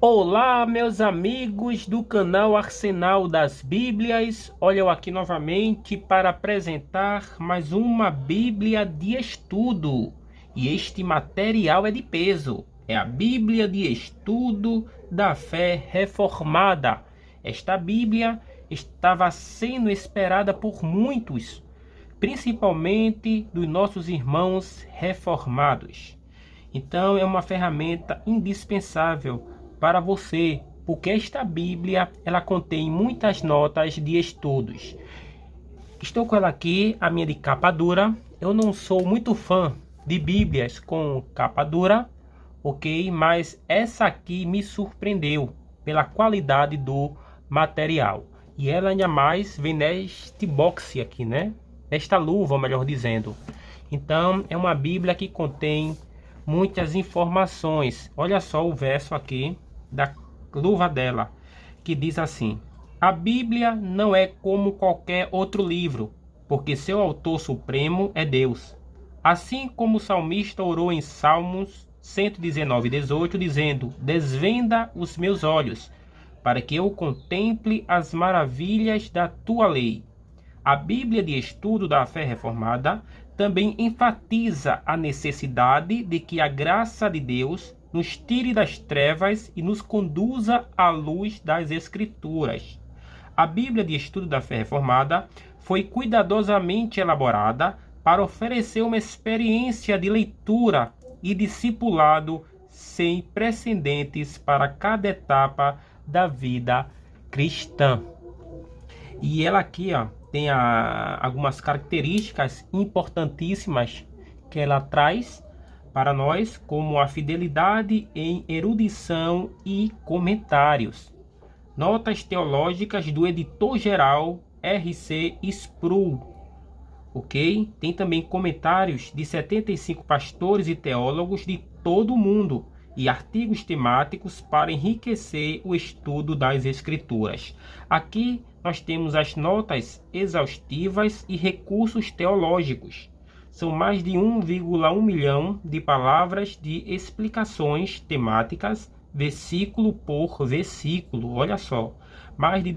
Olá, meus amigos do canal Arsenal das Bíblias. Olha eu aqui novamente para apresentar mais uma Bíblia de estudo. E este material é de peso. É a Bíblia de Estudo da Fé Reformada. Esta Bíblia estava sendo esperada por muitos, principalmente dos nossos irmãos reformados. Então é uma ferramenta indispensável para você, porque esta Bíblia ela contém muitas notas de estudos. Estou com ela aqui, a minha de capa dura. Eu não sou muito fã de Bíblias com capa dura, ok? Mas essa aqui me surpreendeu pela qualidade do material. E ela ainda mais vem neste box aqui, né? Nesta luva, melhor dizendo. Então é uma Bíblia que contém muitas informações. Olha só o verso aqui da luva dela, que diz assim: a Bíblia não é como qualquer outro livro, porque seu autor supremo é Deus. Assim como o salmista orou em Salmos 119:18, dizendo: desvenda os meus olhos, para que eu contemple as maravilhas da tua lei. A Bíblia de Estudo da Fé Reformada também enfatiza a necessidade de que a graça de Deus nos tire das trevas e nos conduza à luz das Escrituras. A Bíblia de Estudo da Fé Reformada foi cuidadosamente elaborada para oferecer uma experiência de leitura e discipulado sem precedentes para cada etapa da vida cristã. E ela aqui, ó, tem algumas características importantíssimas que ela traz para nós, como a fidelidade em erudição e comentários. Notas teológicas do editor-geral R.C. Sproul, ok? Tem também comentários de 75 pastores e teólogos de todo o mundo e artigos temáticos para enriquecer o estudo das Escrituras. Aqui nós temos as notas exaustivas e recursos teológicos. São mais de 1,1 milhão de palavras de explicações temáticas, versículo por versículo. Olha só, mais de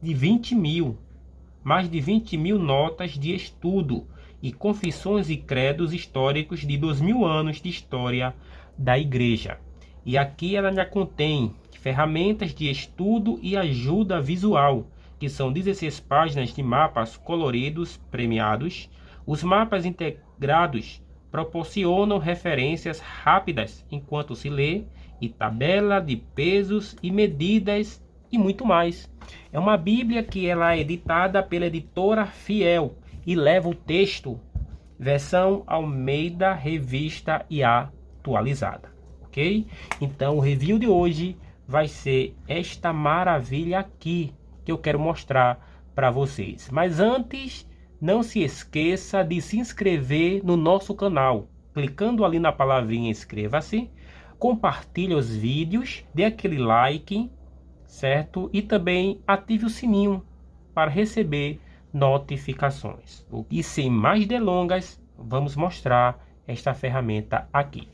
20 mil notas de estudo e confissões e credos históricos de 2000 anos de história da igreja. E aqui ela já contém ferramentas de estudo e ajuda visual, que são 16 páginas de mapas coloridos premiados. Os mapas integrados proporcionam referências rápidas enquanto se lê, e tabela de pesos e medidas e muito mais. É uma Bíblia que ela é editada pela editora Fiel e leva o texto versão Almeida Revista e Atualizada, ok? Então o review de hoje vai ser esta maravilha aqui que eu quero mostrar para vocês. Mas antes, não se esqueça de se inscrever no nosso canal, clicando ali na palavrinha inscreva-se, compartilhe os vídeos, dê aquele like, certo? E também ative o sininho para receber notificações. E sem mais delongas, vamos mostrar esta ferramenta aqui.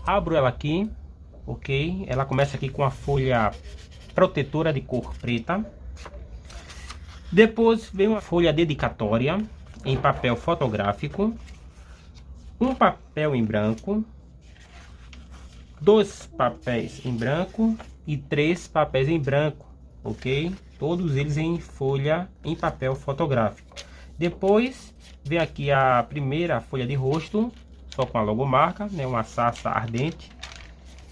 Abro ela aqui, ok? Ela começa aqui com a folha protetora de cor preta. Depois vem uma folha dedicatória em papel fotográfico, um papel em branco, 2 papéis em branco e 3 papéis em branco, ok? Todos eles em folha em papel fotográfico. Depois vem aqui a primeira folha de rosto, só com a logomarca, né, uma sarça ardente.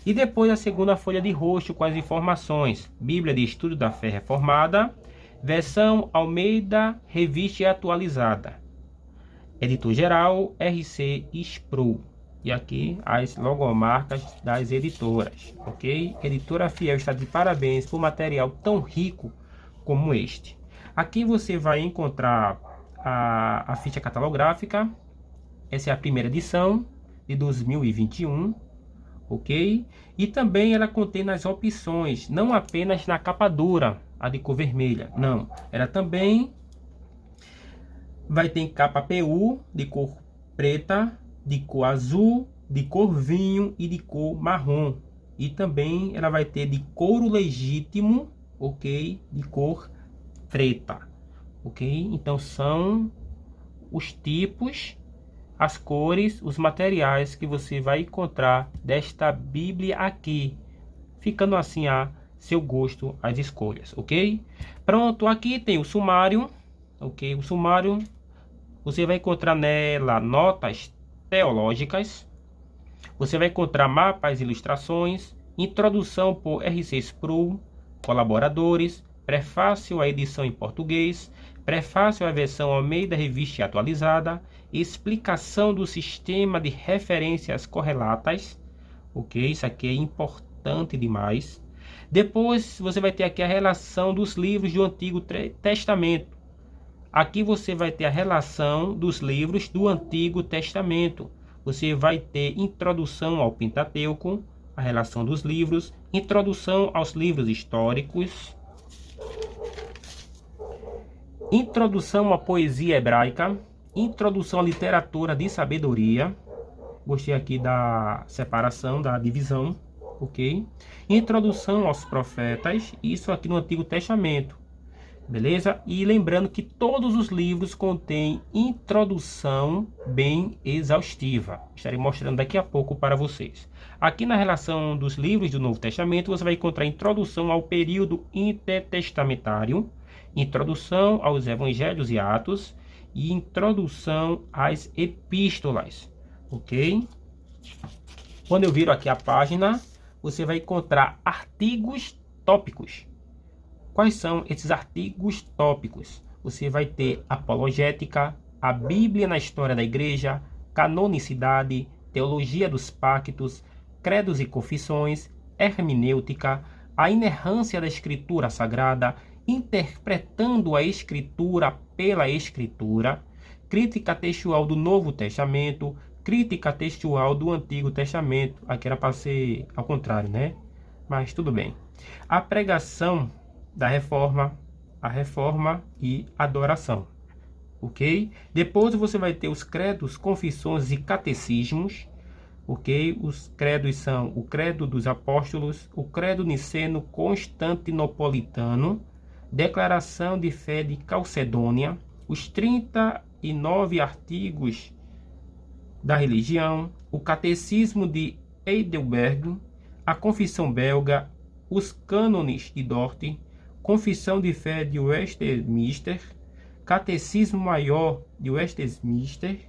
E depois a segunda folha de rosto com as informações: Bíblia de Estudo da Fé Reformada, versão Almeida Revista e Atualizada, editor-geral R.C. Sproul. E aqui as logomarcas das editoras, ok? Editora Fiel está de parabéns por material tão rico como este. Aqui você vai encontrar a ficha catalográfica. Essa é a primeira edição de 2021. ok? E também ela contém nas opções, não apenas na capa dura, a de cor vermelha, não. Ela também vai ter capa PU de cor preta, de cor azul, de cor vinho e de cor marrom. E também ela vai ter de couro legítimo, ok? De cor preta, ok? Então são os tipos, as cores, os materiais que você vai encontrar desta Bíblia aqui, ficando assim a seu gosto as escolhas, ok? Pronto, aqui tem o sumário, ok? O sumário, você vai encontrar nela notas teológicas, você vai encontrar mapas e ilustrações, introdução por R6 Pro, colaboradores, prefácio à edição em português, prefácio à versão Almeida Revista e Atualizada, explicação do sistema de referências correlatas, ok? Isso aqui é importante demais. Depois você vai ter aqui a relação dos livros do Antigo Testamento. Aqui você vai ter a relação dos livros do Antigo Testamento. Você vai ter introdução ao Pentateuco, a relação dos livros, introdução aos livros históricos, introdução à poesia hebraica, introdução à literatura de sabedoria. Gostei aqui da separação, da divisão, ok? Introdução aos profetas, isso aqui no Antigo Testamento. Beleza? E lembrando que todos os livros contêm introdução bem exaustiva. Estarei mostrando daqui a pouco para vocês. Aqui na relação dos livros do Novo Testamento, você vai encontrar introdução ao período intertestamentário, introdução aos Evangelhos e Atos e introdução às epístolas, ok? Quando eu viro aqui a página, você vai encontrar artigos tópicos. Quais são esses artigos tópicos? Você vai ter apologética, a Bíblia na história da igreja, canonicidade, teologia dos pactos, credos e confissões, hermenêutica, a inerrância da escritura sagrada, interpretando a escritura pela escritura, crítica textual do Novo Testamento, crítica textual do Antigo Testamento. Aqui era para ser ao contrário, né? Mas tudo bem. A pregação da reforma, a reforma e adoração, ok? Depois você vai ter os credos, confissões e catecismos, ok? Os credos são o credo dos apóstolos, o credo niceno constantinopolitano, declaração de fé de Calcedônia, os 39 artigos da religião, o catecismo de Heidelberg, a confissão belga, os cânones de Dort, Confissão de Fé de Westminster, Catecismo Maior de Westminster,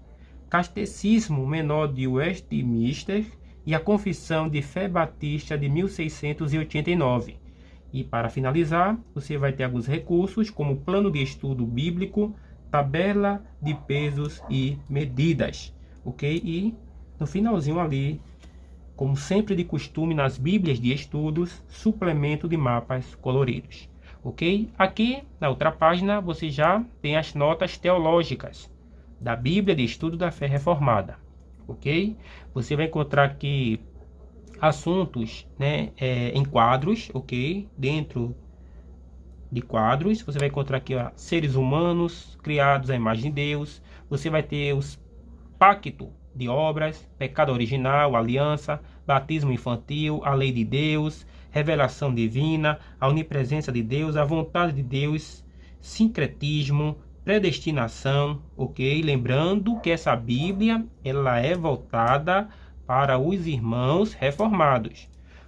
Catecismo Menor de Westminster e a Confissão de Fé Batista de 1689. E para finalizar, você vai ter alguns recursos como plano de estudo bíblico, tabela de pesos e medidas, ok? E no finalzinho ali, como sempre de costume nas Bíblias de estudos, suplemento de mapas coloridos. Ok? Aqui na outra página você já tem as notas teológicas da Bíblia de Estudo da Fé Reformada. Ok? Você vai encontrar aqui assuntos, né, em quadros, ok? Dentro de quadros você vai encontrar aqui, ó, seres humanos criados à imagem de Deus. Você vai ter os pacto de obras, pecado original, aliança, batismo infantil, a lei de Deus, revelação divina, a onipresença de Deus, a vontade de Deus, sincretismo, predestinação, ok? Lembrando que essa Bíblia, ela é voltada para os irmãos reformados,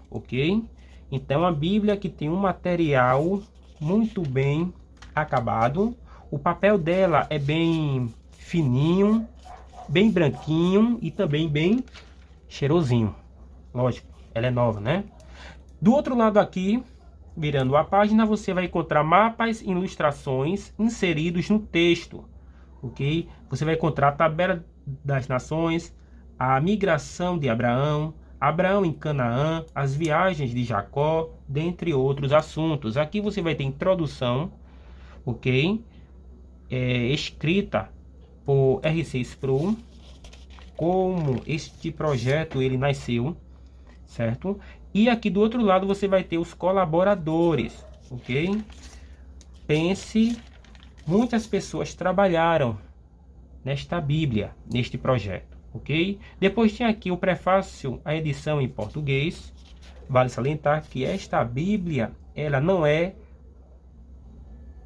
ok? Então a Bíblia que tem um material muito bem acabado, o papel dela é bem fininho, bem branquinho e também bem cheirosinho. Lógico, ela é nova, né? Do outro lado aqui, virando a página, você vai encontrar mapas e ilustrações inseridos no texto, ok? Você vai encontrar a tabela das nações, a migração de Abraão, Abraão em Canaã, as viagens de Jacó, dentre outros assuntos. Aqui você vai ter introdução, ok? Escrita por R6 Pro, como este projeto ele nasceu, certo? E aqui do outro lado você vai ter os colaboradores, ok? Pense, muitas pessoas trabalharam nesta Bíblia, neste projeto, ok? Depois tem aqui o prefácio, a edição em português. Vale salientar que esta Bíblia, ela não é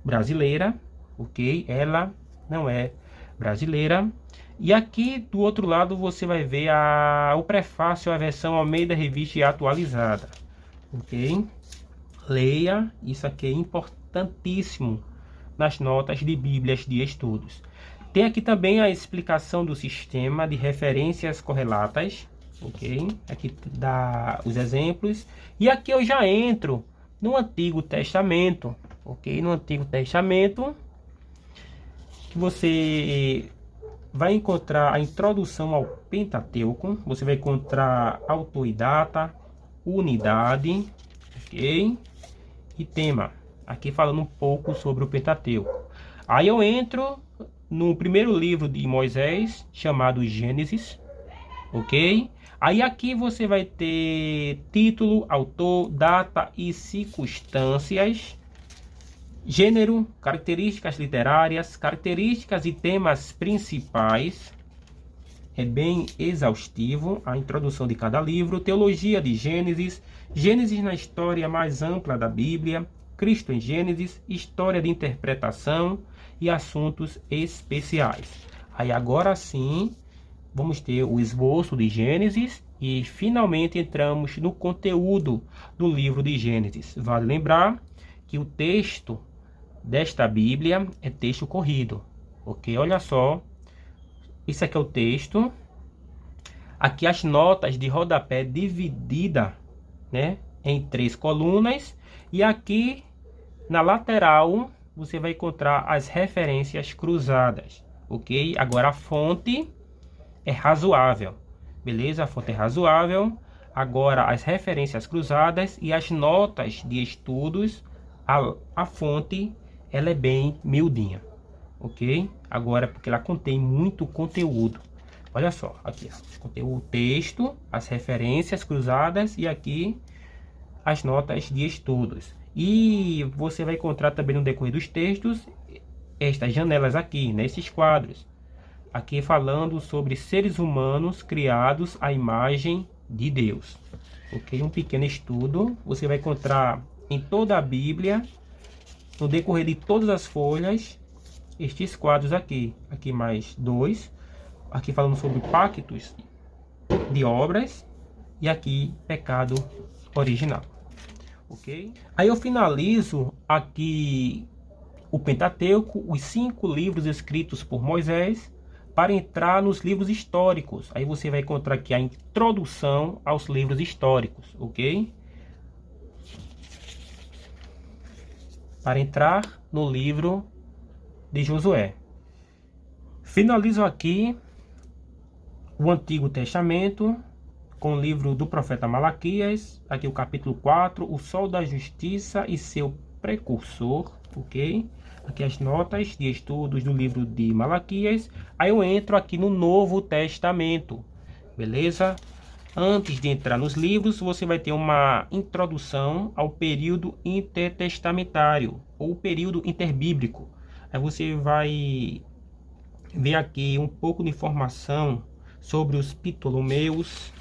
brasileira, ok? Ela não é brasileira. E aqui do outro lado você vai ver o prefácio, a versão Almeida Revista e Atualizada, ok? Leia, isso aqui é importantíssimo nas notas de Bíblias de estudos. Tem aqui também a explicação do sistema de referências correlatas, ok? Aqui dá os exemplos. E aqui eu já entro no Antigo Testamento, ok? No Antigo Testamento, que você vai encontrar a introdução ao Pentateuco. Você vai encontrar autor e data, unidade, ok? E tema. Aqui falando um pouco sobre o Pentateuco. Aí eu entro no primeiro livro de Moisés, chamado Gênesis, ok? Aí aqui você vai ter título, autor, data e circunstâncias, gênero, características literárias, características e temas principais. É bem exaustivo a introdução de cada livro. Teologia de Gênesis, Gênesis na história mais ampla da Bíblia, Cristo em Gênesis, história de interpretação e assuntos especiais. Aí agora sim, vamos ter o esboço de Gênesis e finalmente entramos no conteúdo do livro de Gênesis. Vale lembrar que o texto desta Bíblia é texto corrido, ok? Olha só, isso aqui é o texto. Aqui as notas de rodapé dividida, né, em 3 colunas. E aqui na lateral você vai encontrar as referências cruzadas, ok? Agora a fonte é razoável, beleza? A fonte é razoável. Agora as referências cruzadas e as notas de estudos, a fonte ela é bem miudinha, ok? Agora porque ela contém muito conteúdo. Olha só, aqui contém o texto, as referências cruzadas e aqui as notas de estudos. E você vai encontrar também no decorrer dos textos estas janelas aqui, nesses quadros. Aqui falando sobre seres humanos criados à imagem de Deus. Ok? Um pequeno estudo. Você vai encontrar em toda a Bíblia, no decorrer de todas as folhas, estes quadros aqui. Aqui mais 2. Aqui falando sobre pactos de obras. E aqui pecado original. Ok? Aí eu finalizo aqui o Pentateuco, os 5 livros escritos por Moisés, para entrar nos livros históricos. Aí você vai encontrar aqui a introdução aos livros históricos, ok? Para entrar no livro de Josué. Finalizo aqui o Antigo Testamento com o livro do profeta Malaquias, aqui o capítulo 4, o Sol da Justiça e seu precursor, ok? Aqui as notas de estudos do livro de Malaquias. Aí eu entro aqui no Novo Testamento, beleza? Antes de entrar nos livros, você vai ter uma introdução ao período intertestamentário, ou período interbíblico. Aí você vai ver aqui um pouco de informação sobre os Ptolomeus,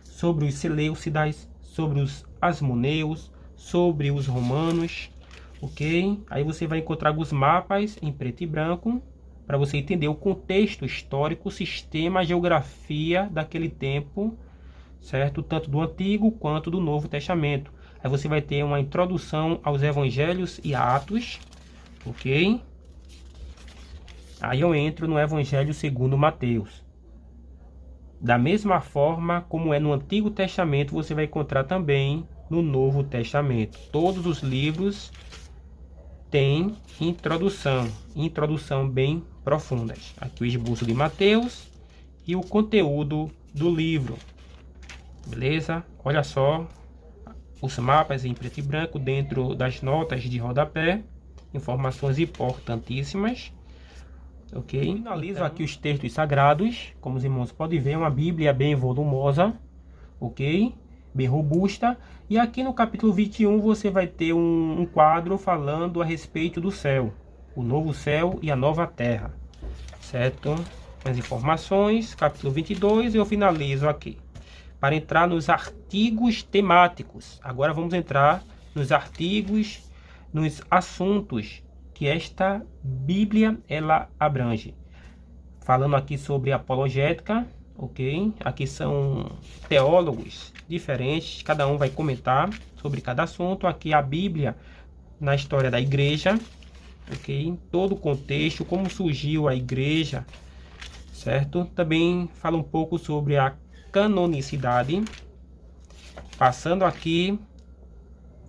sobre os Seleucidas, sobre os Asmoneus, sobre os romanos, ok? Aí você vai encontrar alguns mapas em preto e branco, para você entender o contexto histórico, o sistema, a geografia daquele tempo, certo? Tanto do Antigo quanto do Novo Testamento. Aí você vai ter uma introdução aos Evangelhos e Atos, ok? Aí eu entro no Evangelho segundo Mateus. Da mesma forma como é no Antigo Testamento, você vai encontrar também no Novo Testamento. Todos os livros têm introdução bem profundas. Aqui o esboço de Mateus e o conteúdo do livro. Beleza? Olha só os mapas em preto e branco dentro das notas de rodapé. Informações importantíssimas. Ok? Finalizo aqui os textos sagrados. Como os irmãos podem ver, é uma Bíblia bem volumosa. Ok? bem robusta. E aqui no capítulo 21 você vai ter um quadro falando a respeito do céu, o novo céu e a nova terra, certo? As informações, capítulo 22, eu finalizo aqui para entrar nos artigos temáticos. Agora vamos entrar nos artigos, nos assuntos que esta Bíblia ela abrange. Falando aqui sobre apologética, ok? Aqui são teólogos diferentes, cada um vai comentar sobre cada assunto. Aqui a Bíblia na história da igreja, ok? Todo o contexto, como surgiu a igreja, certo? Também fala um pouco sobre a canonicidade. Passando aqui,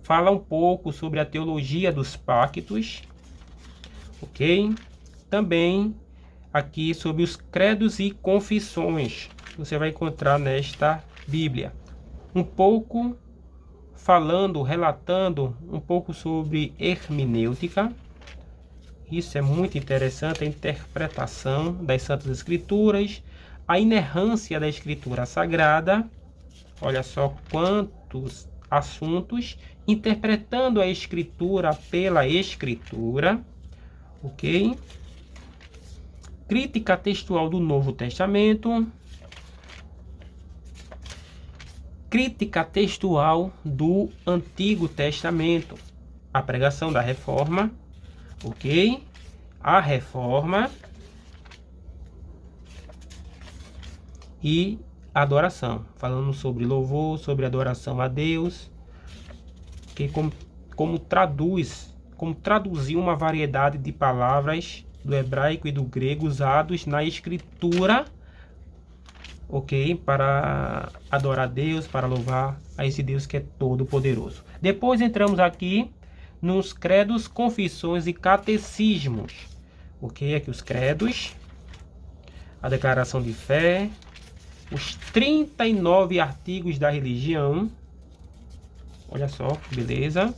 fala um pouco sobre a teologia dos pactos, ok? Também aqui sobre os credos e confissões, você vai encontrar nesta Bíblia. Um pouco falando, relatando um pouco sobre hermenêutica. Isso é muito interessante, a interpretação das Santas Escrituras, a inerrância da Escritura Sagrada. Olha só quantos assuntos, interpretando a Escritura pela Escritura, ok? Crítica textual do Novo Testamento, crítica textual do Antigo Testamento, a pregação da Reforma, ok? A Reforma e adoração, falando sobre louvor, sobre adoração a Deus, que como traduzir uma variedade de palavras do hebraico e do grego usados na escritura, ok? Para adorar a Deus, para louvar a esse Deus que é todo poderoso. Depois entramos aqui nos credos, confissões e catecismos, ok? Aqui os credos, a declaração de fé, os 39 artigos da religião. Olha só que beleza.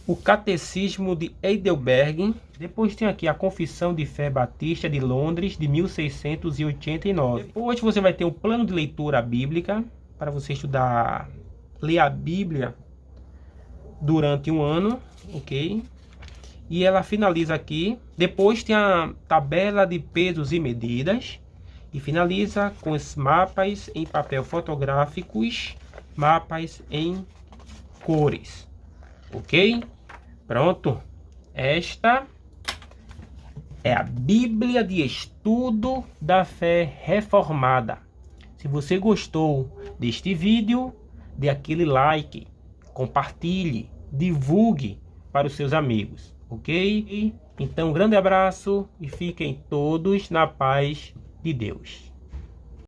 O Catecismo de Heidelberg. Depois tem aqui a Confissão de Fé Batista de Londres, de 1689. Depois você vai ter um plano de leitura bíblica, para você estudar, ler a Bíblia durante um ano, ok? E ela finaliza aqui. Depois tem a tabela de pesos e medidas. E finaliza com os mapas em papel fotográficos, mapas em cores, ok? Pronto, esta é a Bíblia de Estudo da Fé Reformada. Se você gostou deste vídeo, dê aquele like, compartilhe, divulgue para os seus amigos, ok? Então, um grande abraço e fiquem todos na paz de Deus.